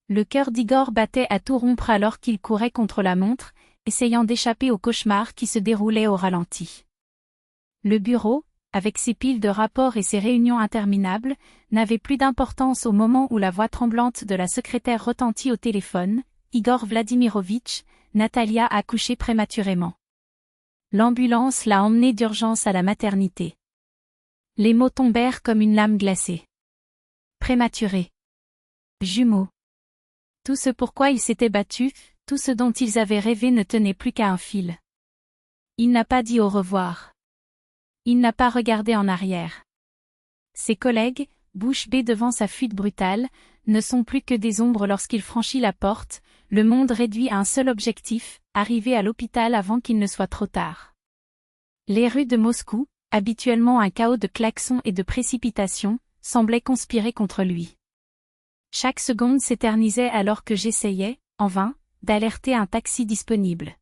Le cœur d'Igor battait à tout rompre alors qu'il courait contre la montre, essayant d'échapper au cauchemar qui se déroulait au ralenti. Le bureau, avec ses piles de rapports et ses réunions interminables, n'avait plus d'importance au moment où la voix tremblante de la secrétaire retentit au téléphone. Igor Vladimirovitch, Natalia a accouché prématurément. L'ambulance l'a emmenée d'urgence à la maternité. Les mots tombèrent comme une lame glacée. Prématuré. Jumeaux. Tout ce pourquoi ils s'étaient battus, tout ce dont ils avaient rêvé ne tenait plus qu'à un fil. Il n'a pas dit au revoir. Il n'a pas regardé en arrière. Ses collègues, bouche bée devant sa fuite brutale, ne sont plus que des ombres lorsqu'il franchit la porte, le monde réduit à un seul objectif, arriver à l'hôpital avant qu'il ne soit trop tard. Les rues de Moscou, habituellement un chaos de klaxons et de précipitations, semblaient conspirer contre lui. Chaque seconde s'éternisait alors que j'essayais, en vain, d'alerter un taxi disponible.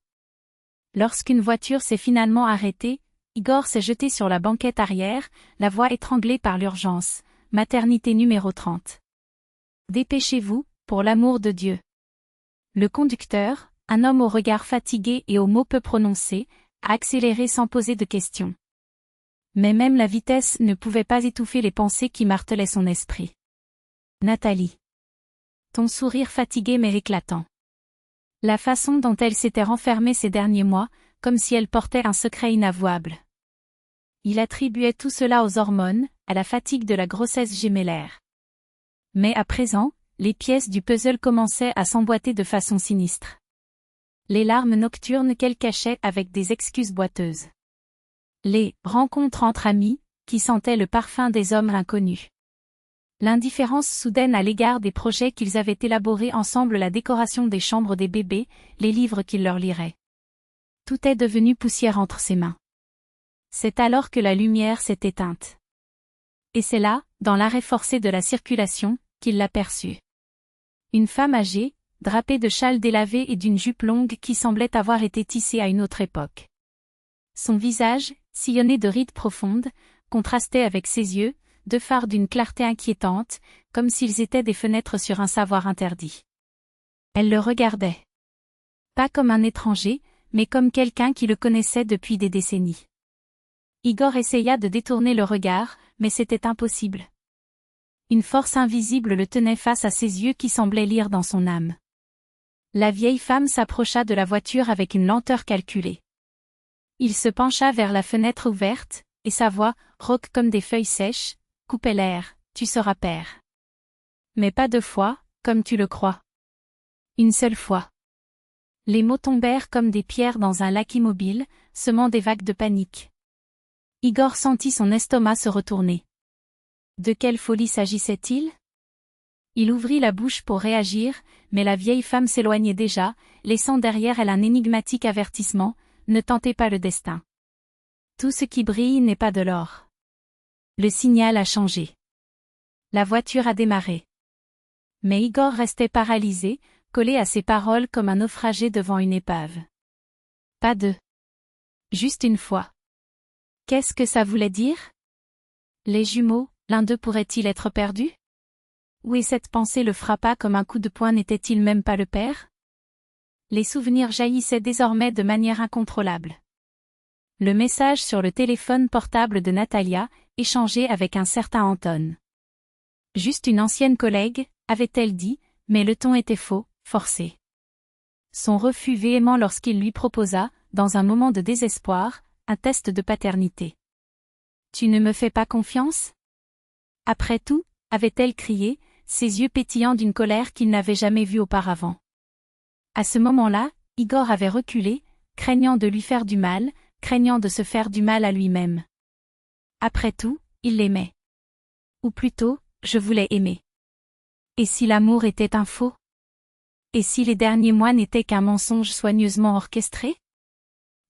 Lorsqu'une voiture s'est finalement arrêtée, Igor s'est jeté sur la banquette arrière, la voix étranglée par l'urgence. Maternité numéro 30. Dépêchez-vous, pour l'amour de Dieu. Le conducteur, un homme au regard fatigué et aux mots peu prononcés, a accéléré sans poser de questions. Mais même la vitesse ne pouvait pas étouffer les pensées qui martelaient son esprit. Nathalie. Ton sourire fatigué mais éclatant. La façon dont elle s'était renfermée ces derniers mois, comme si elle portait un secret inavouable. Il attribuait tout cela aux hormones, à la fatigue de la grossesse gémellaire. Mais à présent, les pièces du puzzle commençaient à s'emboîter de façon sinistre. Les larmes nocturnes qu'elle cachait avec des excuses boiteuses. Les rencontres entre amis, qui sentaient le parfum des hommes inconnus. L'indifférence soudaine à l'égard des projets qu'ils avaient élaborés ensemble, la décoration des chambres des bébés, les livres qu'il leur lirait. Tout est devenu poussière entre ses mains. C'est alors que la lumière s'est éteinte. Et c'est là, dans l'arrêt forcé de la circulation, qu'il l'aperçut. Une femme âgée, drapée de châle délavé et d'une jupe longue qui semblait avoir été tissée à une autre époque. Son visage, sillonné de rides profondes, contrastait avec ses yeux, deux phares d'une clarté inquiétante, comme s'ils étaient des fenêtres sur un savoir interdit. Elle le regardait. Pas comme un étranger, mais comme quelqu'un qui le connaissait depuis des décennies. Igor essaya de détourner le regard, mais c'était impossible. Une force invisible le tenait face à ses yeux qui semblaient lire dans son âme. La vieille femme s'approcha de la voiture avec une lenteur calculée. Il se pencha vers la fenêtre ouverte, et sa voix, rauque comme des feuilles sèches, coupait l'air. Tu seras père. Mais pas deux fois, comme tu le crois. Une seule fois. Les mots tombèrent comme des pierres dans un lac immobile, semant des vagues de panique. Igor sentit son estomac se retourner. De quelle folie s'agissait-il? Il ouvrit la bouche pour réagir, mais la vieille femme s'éloignait déjà, laissant derrière elle un énigmatique avertissement, ne tentez pas le destin. Tout ce qui brille n'est pas de l'or. Le signal a changé. La voiture a démarré. Mais Igor restait paralysé, collé à ses paroles comme un naufragé devant une épave. Pas deux. Juste une fois. Qu'est-ce que ça voulait dire? Les jumeaux, l'un d'eux pourrait-il être perdu? Oui, cette pensée le frappa comme un coup de poing, n'était-il même pas le père? Les souvenirs jaillissaient désormais de manière incontrôlable. Le message sur le téléphone portable de Natalia, échangé avec un certain Anton. Juste une ancienne collègue, avait-elle dit, mais le ton était faux, forcé. Son refus véhément lorsqu'il lui proposa, dans un moment de désespoir, un test de paternité. Tu ne me fais pas confiance? Après tout, avait-elle crié, ses yeux pétillants d'une colère qu'il n'avait jamais vue auparavant. À ce moment-là, Igor avait reculé, craignant de lui faire du mal, craignant de se faire du mal à lui-même. Après tout, il l'aimait. Ou plutôt, je voulais aimer. Et si l'amour était un faux? Et si les derniers mois n'étaient qu'un mensonge soigneusement orchestré?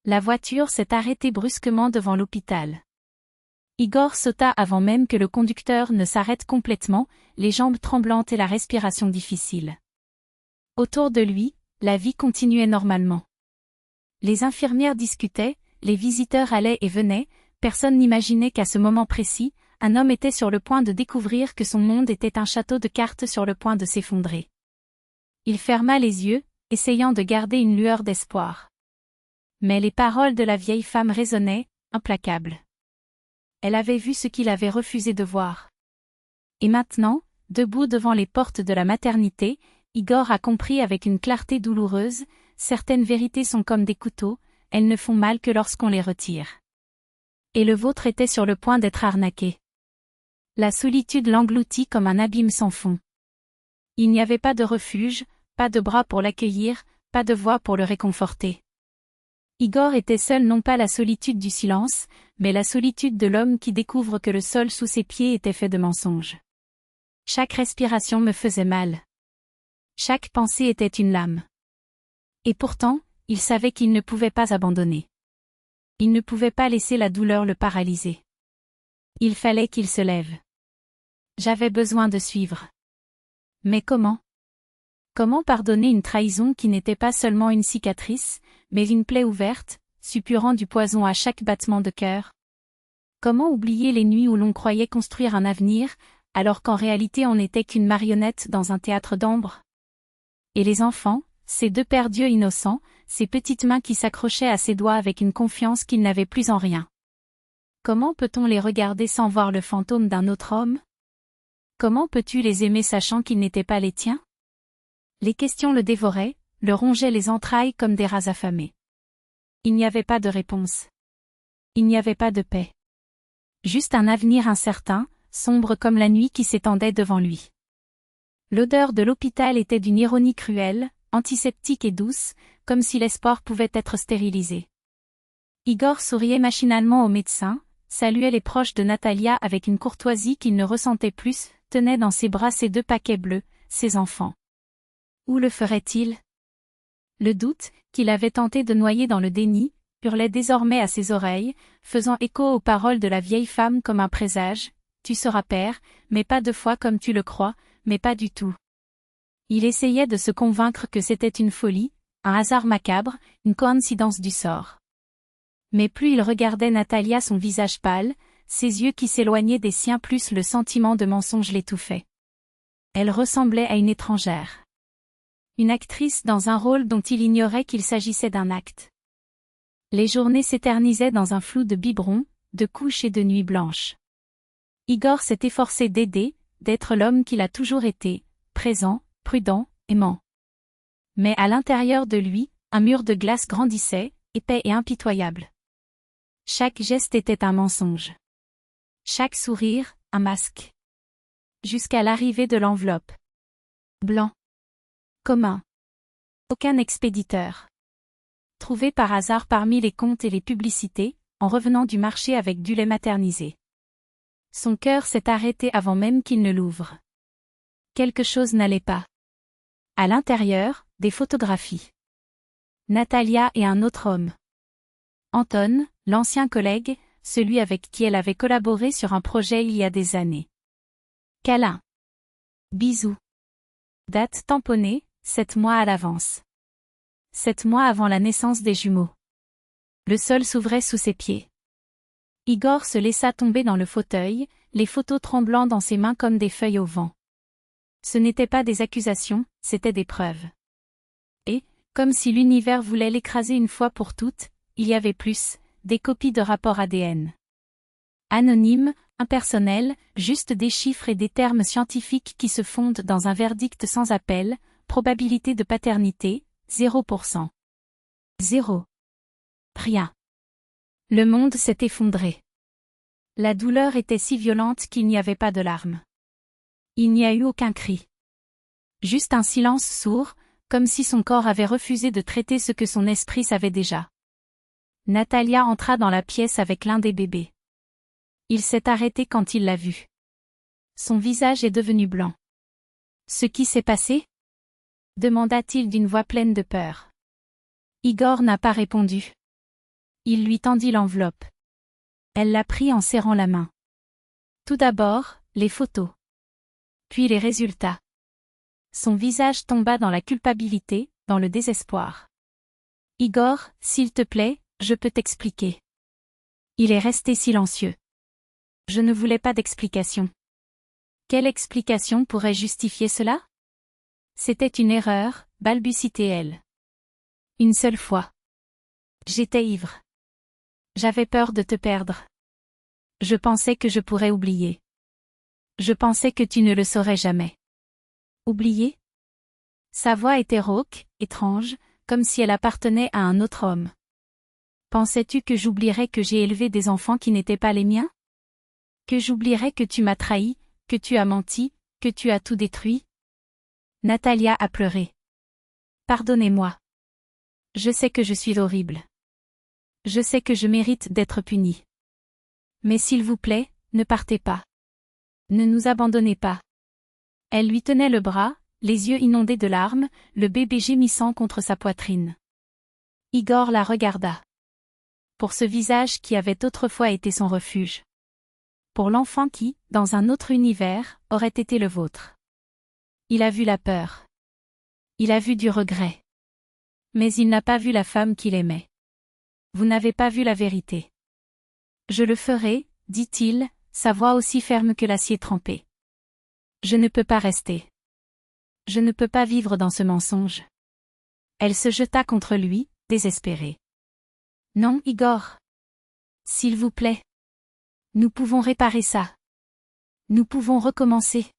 La voiture s'est arrêtée brusquement devant l'hôpital. Igor sauta avant même que le conducteur ne s'arrête complètement, les jambes tremblantes et la respiration difficile. Autour de lui, la vie continuait normalement. Les infirmières discutaient, les visiteurs allaient et venaient, personne n'imaginait qu'à ce moment précis, un homme était sur le point de découvrir que son monde était un château de cartes sur le point de s'effondrer. Il ferma les yeux, essayant de garder une lueur d'espoir. Mais les paroles de la vieille femme résonnaient, implacables. Elle avait vu ce qu'il avait refusé de voir. Et maintenant, debout devant les portes de la maternité, Igor a compris avec une clarté douloureuse, certaines vérités sont comme des couteaux, elles ne font mal que lorsqu'on les retire. Et le vôtre était sur le point d'être arnaqué. La solitude l'engloutit comme un abîme sans fond. Il n'y avait pas de refuge, pas de bras pour l'accueillir, pas de voix pour le réconforter. Igor était seul, non pas la solitude du silence, mais la solitude de l'homme qui découvre que le sol sous ses pieds était fait de mensonges. Chaque respiration me faisait mal. Chaque pensée était une lame. Et pourtant, il savait qu'il ne pouvait pas abandonner. Il ne pouvait pas laisser la douleur le paralyser. Il fallait qu'il se lève. J'avais besoin de suivre. Mais comment? Comment pardonner une trahison qui n'était pas seulement une cicatrice, mais une plaie ouverte, suppurant du poison à chaque battement de cœur? Comment oublier les nuits où l'on croyait construire un avenir, alors qu'en réalité on n'était qu'une marionnette dans un théâtre d'ombre? Et les enfants, ces deux pères Dieu innocents, ces petites mains qui s'accrochaient à ses doigts avec une confiance qu'ils n'avaient plus en rien. Comment peut-on les regarder sans voir le fantôme d'un autre homme? Comment peux-tu les aimer sachant qu'ils n'étaient pas les tiens? Les questions le dévoraient, le rongeaient les entrailles comme des rats affamés. Il n'y avait pas de réponse. Il n'y avait pas de paix. Juste un avenir incertain, sombre comme la nuit qui s'étendait devant lui. L'odeur de l'hôpital était d'une ironie cruelle, antiseptique et douce, comme si l'espoir pouvait être stérilisé. Igor souriait machinalement au médecin, saluait les proches de Natalia avec une courtoisie qu'il ne ressentait plus, tenait dans ses bras ses deux paquets bleus, ses enfants. Où le ferait-il? Le doute, qu'il avait tenté de noyer dans le déni, hurlait désormais à ses oreilles, faisant écho aux paroles de la vieille femme comme un présage. Tu seras père, mais pas 2 fois comme tu le crois, mais pas du tout. Il essayait de se convaincre que c'était une folie, un hasard macabre, une coïncidence du sort. Mais plus il regardait Natalia, son visage pâle, ses yeux qui s'éloignaient des siens, plus le sentiment de mensonge l'étouffait. Elle ressemblait à une étrangère. Une actrice dans un rôle dont il ignorait qu'il s'agissait d'un acte. Les journées s'éternisaient dans un flou de biberons, de couches et de nuits blanches. Igor s'est efforcé d'aider, d'être l'homme qu'il a toujours été, présent, prudent, aimant. Mais à l'intérieur de lui, un mur de glace grandissait, épais et impitoyable. Chaque geste était un mensonge. Chaque sourire, un masque. Jusqu'à l'arrivée de l'enveloppe. Blanc. Commun. Aucun expéditeur. Trouvé par hasard parmi les comptes et les publicités, en revenant du marché avec du lait maternisé. Son cœur s'est arrêté avant même qu'il ne l'ouvre. Quelque chose n'allait pas. À l'intérieur, des photographies. Natalia et un autre homme. Anton, l'ancien collègue, celui avec qui elle avait collaboré sur un projet il y a des années. Câlin. Bisous. Date tamponnée, 7 mois à l'avance. 7 mois avant la naissance des jumeaux. Le sol s'ouvrait sous ses pieds. Igor se laissa tomber dans le fauteuil, les photos tremblant dans ses mains comme des feuilles au vent. Ce n'étaient pas des accusations, c'étaient des preuves. Et, comme si l'univers voulait l'écraser une fois pour toutes, il y avait plus, des copies de rapports ADN. Anonymes, impersonnels, juste des chiffres et des termes scientifiques qui se fondent dans un verdict sans appel, probabilité de paternité, 0%. 0. Rien. Le monde s'est effondré. La douleur était si violente qu'il n'y avait pas de larmes. Il n'y a eu aucun cri. Juste un silence sourd, comme si son corps avait refusé de traiter ce que son esprit savait déjà. Natalia entra dans la pièce avec l'un des bébés. Il s'est arrêté quand il l'a vue. Son visage est devenu blanc. Ce qui s'est passé? Demanda-t-il d'une voix pleine de peur. Igor n'a pas répondu. Il lui tendit l'enveloppe. Elle l'a pris en serrant la main. Tout d'abord, les photos. Puis les résultats. Son visage tomba dans la culpabilité, dans le désespoir. Igor, s'il te plaît, je peux t'expliquer. Il est resté silencieux. Je ne voulais pas d'explication. Quelle explication pourrait justifier cela? C'était une erreur, balbutie-t-elle. Une seule fois. J'étais ivre. J'avais peur de te perdre. Je pensais que je pourrais oublier. Je pensais que tu ne le saurais jamais. Oublier? Sa voix était rauque, étrange, comme si elle appartenait à un autre homme. Pensais-tu que j'oublierais que j'ai élevé des enfants qui n'étaient pas les miens? Que j'oublierais que tu m'as trahi, que tu as menti, que tu as tout détruit? Natalia a pleuré. Pardonnez-moi. Je sais que je suis horrible. Je sais que je mérite d'être punie. Mais s'il vous plaît, ne partez pas. Ne nous abandonnez pas. Elle lui tenait le bras, les yeux inondés de larmes, le bébé gémissant contre sa poitrine. Igor la regarda. Pour ce visage qui avait autrefois été son refuge. Pour l'enfant qui, dans un autre univers, aurait été le vôtre. Il a vu la peur. Il a vu du regret. Mais il n'a pas vu la femme qu'il aimait. Vous n'avez pas vu la vérité. Je le ferai, dit-il, sa voix aussi ferme que l'acier trempé. Je ne peux pas rester. Je ne peux pas vivre dans ce mensonge. Elle se jeta contre lui, désespérée. Non, Igor. S'il vous plaît. Nous pouvons réparer ça. Nous pouvons recommencer.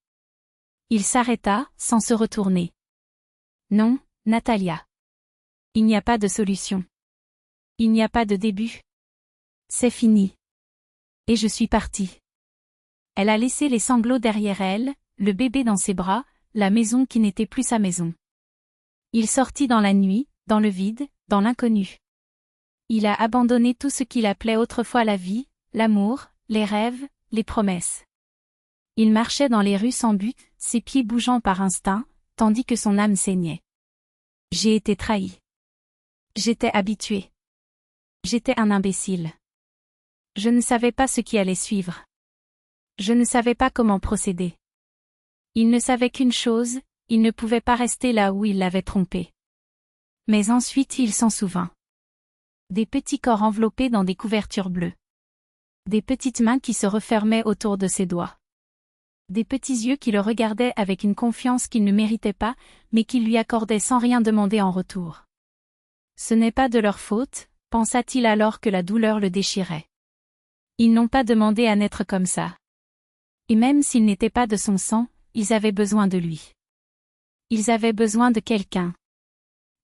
Il s'arrêta, sans se retourner. Non, Natalia. Il n'y a pas de solution. Il n'y a pas de début. C'est fini. Et je suis partie. Elle a laissé les sanglots derrière elle, le bébé dans ses bras, la maison qui n'était plus sa maison. Il sortit dans la nuit, dans le vide, dans l'inconnu. Il a abandonné tout ce qu'il appelait autrefois la vie, l'amour, les rêves, les promesses. Il marchait dans les rues sans but, ses pieds bougeant par instinct, tandis que son âme saignait. J'ai été trahi. J'étais habitué. J'étais un imbécile. Je ne savais pas ce qui allait suivre. Je ne savais pas comment procéder. Il ne savait qu'une chose, il ne pouvait pas rester là où il l'avait trompé. Mais ensuite il s'en souvint. Des petits corps enveloppés dans des couvertures bleues. Des petites mains qui se refermaient autour de ses doigts. Des petits yeux qui le regardaient avec une confiance qu'il ne méritait pas, mais qu'il lui accordait sans rien demander en retour. Ce n'est pas de leur faute, pensa-t-il alors que la douleur le déchirait. Ils n'ont pas demandé à naître comme ça. Et même s'ils n'étaient pas de son sang, ils avaient besoin de lui. Ils avaient besoin de quelqu'un.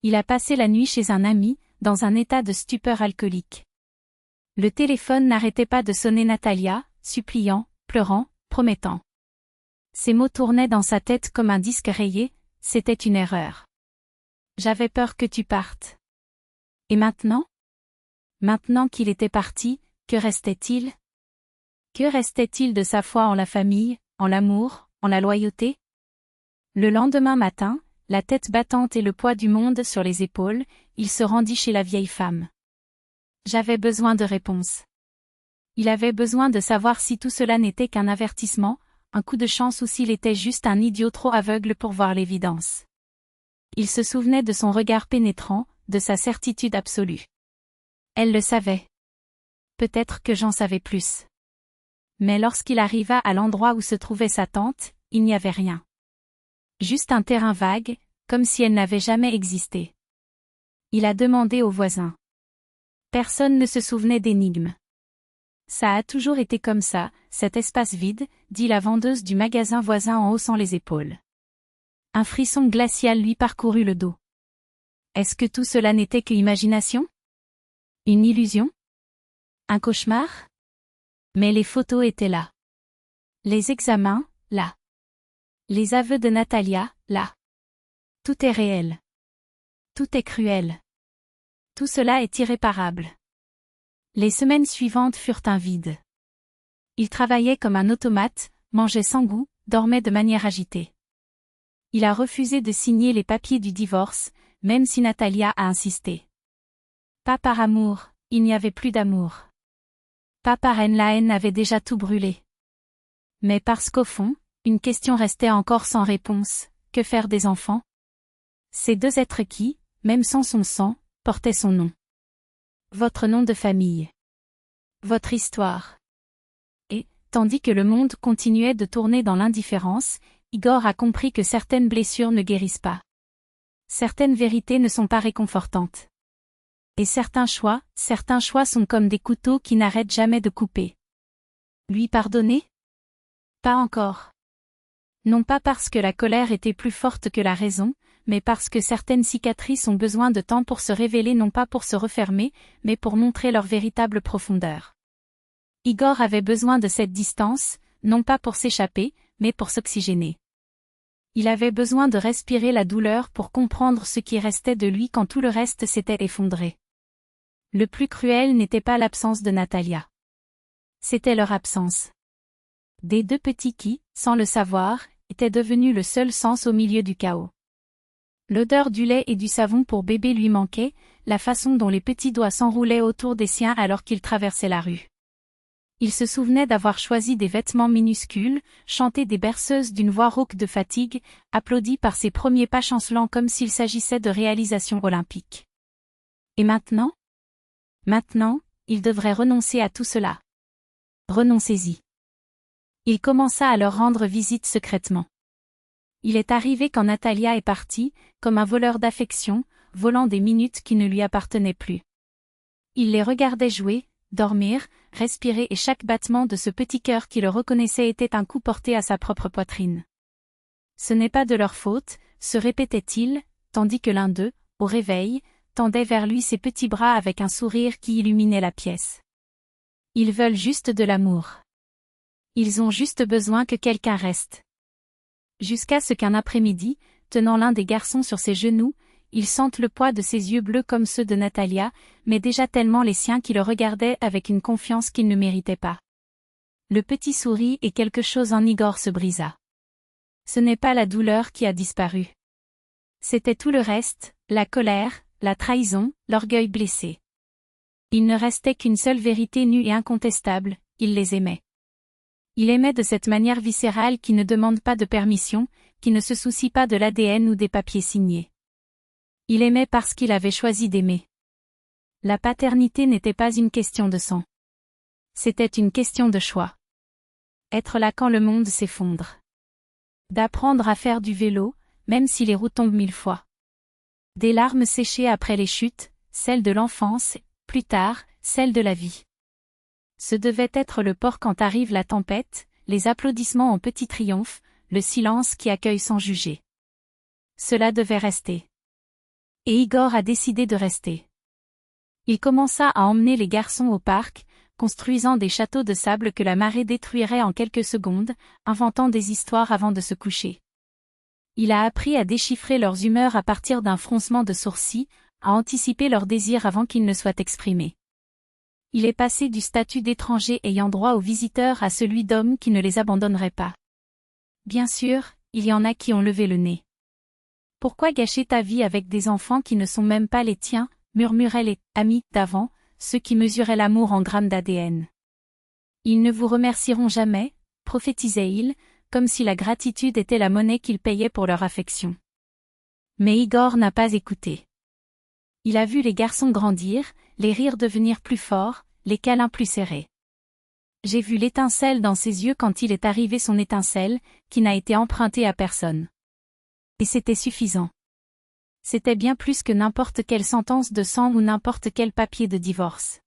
Il a passé la nuit chez un ami, dans un état de stupeur alcoolique. Le téléphone n'arrêtait pas de sonner Natalia, suppliant, pleurant, promettant. Ces mots tournaient dans sa tête comme un disque rayé, c'était une erreur. J'avais peur que tu partes. Et maintenant? Maintenant qu'il était parti, que restait-il? Que restait-il de sa foi en la famille, en l'amour, en la loyauté? Le lendemain matin, la tête battante et le poids du monde sur les épaules, il se rendit chez la vieille femme. J'avais besoin de réponses. Il avait besoin de savoir si tout cela n'était qu'un avertissement, un coup de chance ou s'il était juste un idiot trop aveugle pour voir l'évidence. Il se souvenait de son regard pénétrant, de sa certitude absolue. Elle le savait. Peut-être que j'en savais plus. Mais lorsqu'il arriva à l'endroit où se trouvait sa tante, il n'y avait rien. Juste un terrain vague, comme si elle n'avait jamais existé. Il a demandé aux voisins. Personne ne se souvenait d'énigmes. Ça a toujours été comme ça, cet espace vide, dit la vendeuse du magasin voisin en haussant les épaules. Un frisson glacial lui parcourut le dos. Est-ce que tout cela n'était que imagination? Une illusion? Un cauchemar? Mais les photos étaient là. Les examens, là. Les aveux de Natalia, là. Tout est réel. Tout est cruel. Tout cela est irréparable. Les semaines suivantes furent un vide. Il travaillait comme un automate, mangeait sans goût, dormait de manière agitée. Il a refusé de signer les papiers du divorce, même si Natalia a insisté. Pas par amour, il n'y avait plus d'amour. Pas par haine, la haine avait déjà tout brûlé. Mais parce qu'au fond, une question restait encore sans réponse, que faire des enfants? Ces deux êtres qui, même sans son sang, portaient son nom. Votre nom de famille. Votre histoire. Et, tandis que le monde continuait de tourner dans l'indifférence, Igor a compris que certaines blessures ne guérissent pas. Certaines vérités ne sont pas réconfortantes. Et certains choix sont comme des couteaux qui n'arrêtent jamais de couper. Lui pardonner? Pas encore. Non pas parce que la colère était plus forte que la raison, mais parce que certaines cicatrices ont besoin de temps pour se révéler, non pas pour se refermer, mais pour montrer leur véritable profondeur. Igor avait besoin de cette distance, non pas pour s'échapper, mais pour s'oxygéner. Il avait besoin de respirer la douleur pour comprendre ce qui restait de lui quand tout le reste s'était effondré. Le plus cruel n'était pas l'absence de Natalia. C'était leur absence. Des deux petits qui, sans le savoir, étaient devenus le seul sens au milieu du chaos. L'odeur du lait et du savon pour bébé lui manquait, la façon dont les petits doigts s'enroulaient autour des siens alors qu'ils traversaient la rue. Il se souvenait d'avoir choisi des vêtements minuscules, chanté des berceuses d'une voix rauque de fatigue, applaudi par ses premiers pas chancelants comme s'il s'agissait de réalisations olympiques. Et maintenant? Maintenant, il devrait renoncer à tout cela. Renoncez-y. Il commença à leur rendre visite secrètement. Il est arrivé quand Natalia est partie, comme un voleur d'affection, volant des minutes qui ne lui appartenaient plus. Il les regardait jouer, dormir, respirer et chaque battement de ce petit cœur qui le reconnaissait était un coup porté à sa propre poitrine. Ce n'est pas de leur faute, se répétait-il, tandis que l'un d'eux, au réveil, tendait vers lui ses petits bras avec un sourire qui illuminait la pièce. Ils veulent juste de l'amour. Ils ont juste besoin que quelqu'un reste. Jusqu'à ce qu'un après-midi, tenant l'un des garçons sur ses genoux, il sente le poids de ses yeux bleus comme ceux de Natalia, mais déjà tellement les siens qui le regardaient avec une confiance qu'il ne méritait pas. Le petit sourit et quelque chose en Igor se brisa. Ce n'est pas la douleur qui a disparu. C'était tout le reste, la colère, la trahison, l'orgueil blessé. Il ne restait qu'une seule vérité nue et incontestable, il les aimait. Il aimait de cette manière viscérale qui ne demande pas de permission, qui ne se soucie pas de l'ADN ou des papiers signés. Il aimait parce qu'il avait choisi d'aimer. La paternité n'était pas une question de sang. C'était une question de choix. Être là quand le monde s'effondre. D'apprendre à faire du vélo, même si les roues tombent 1000 fois. Des larmes séchées après les chutes, celles de l'enfance, plus tard, celles de la vie. Ce devait être le port quand arrive la tempête, les applaudissements en petit triomphe, le silence qui accueille sans juger. Cela devait rester. Et Igor a décidé de rester. Il commença à emmener les garçons au parc, construisant des châteaux de sable que la marée détruirait en quelques secondes, inventant des histoires avant de se coucher. Il a appris à déchiffrer leurs humeurs à partir d'un froncement de sourcils, à anticiper leurs désirs avant qu'ils ne soient exprimés. Il est passé du statut d'étranger ayant droit aux visiteurs à celui d'homme qui ne les abandonnerait pas. Bien sûr, il y en a qui ont levé le nez. Pourquoi gâcher ta vie avec des enfants qui ne sont même pas les tiens, murmuraient les amis d'avant, ceux qui mesuraient l'amour en grammes d'ADN. Ils ne vous remercieront jamais, prophétisait-il, comme si la gratitude était la monnaie qu'ils payaient pour leur affection. Mais Igor n'a pas écouté. Il a vu les garçons grandir, les rires devenir plus forts, les câlins plus serrés. J'ai vu l'étincelle dans ses yeux quand il est arrivé son étincelle, qui n'a été empruntée à personne. Et c'était suffisant. C'était bien plus que n'importe quelle sentence de sang ou n'importe quel papier de divorce.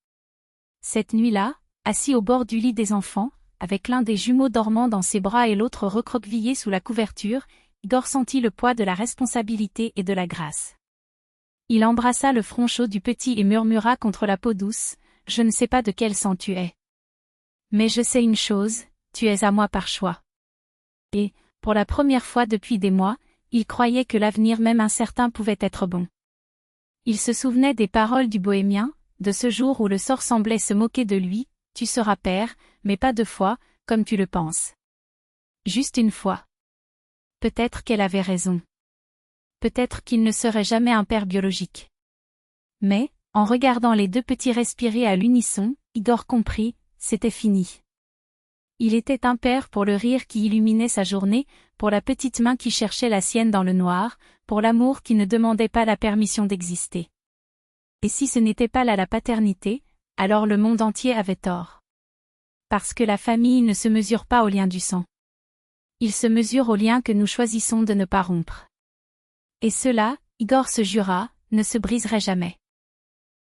Cette nuit-là, assis au bord du lit des enfants, avec l'un des jumeaux dormant dans ses bras et l'autre recroquevillé sous la couverture, Igor sentit le poids de la responsabilité et de la grâce. Il embrassa le front chaud du petit et murmura contre la peau douce, « Je ne sais pas de quel sang tu es. Mais je sais une chose, tu es à moi par choix. » Et, pour la première fois depuis des mois, il croyait que l'avenir même incertain pouvait être bon. Il se souvenait des paroles du bohémien, de ce jour où le sort semblait se moquer de lui, « Tu seras père, mais pas 2 fois, comme tu le penses. Juste une fois. » Peut-être qu'elle avait raison. Peut-être qu'il ne serait jamais un père biologique. Mais, en regardant les 2 petits respirer à l'unisson, Igor comprit, c'était fini. Il était un père pour le rire qui illuminait sa journée, pour la petite main qui cherchait la sienne dans le noir, pour l'amour qui ne demandait pas la permission d'exister. Et si ce n'était pas là la paternité, alors le monde entier avait tort. Parce que la famille ne se mesure pas au lien du sang. il se mesure au lien que nous choisissons de ne pas rompre. Et cela, Igor se jura, ne se briserait jamais.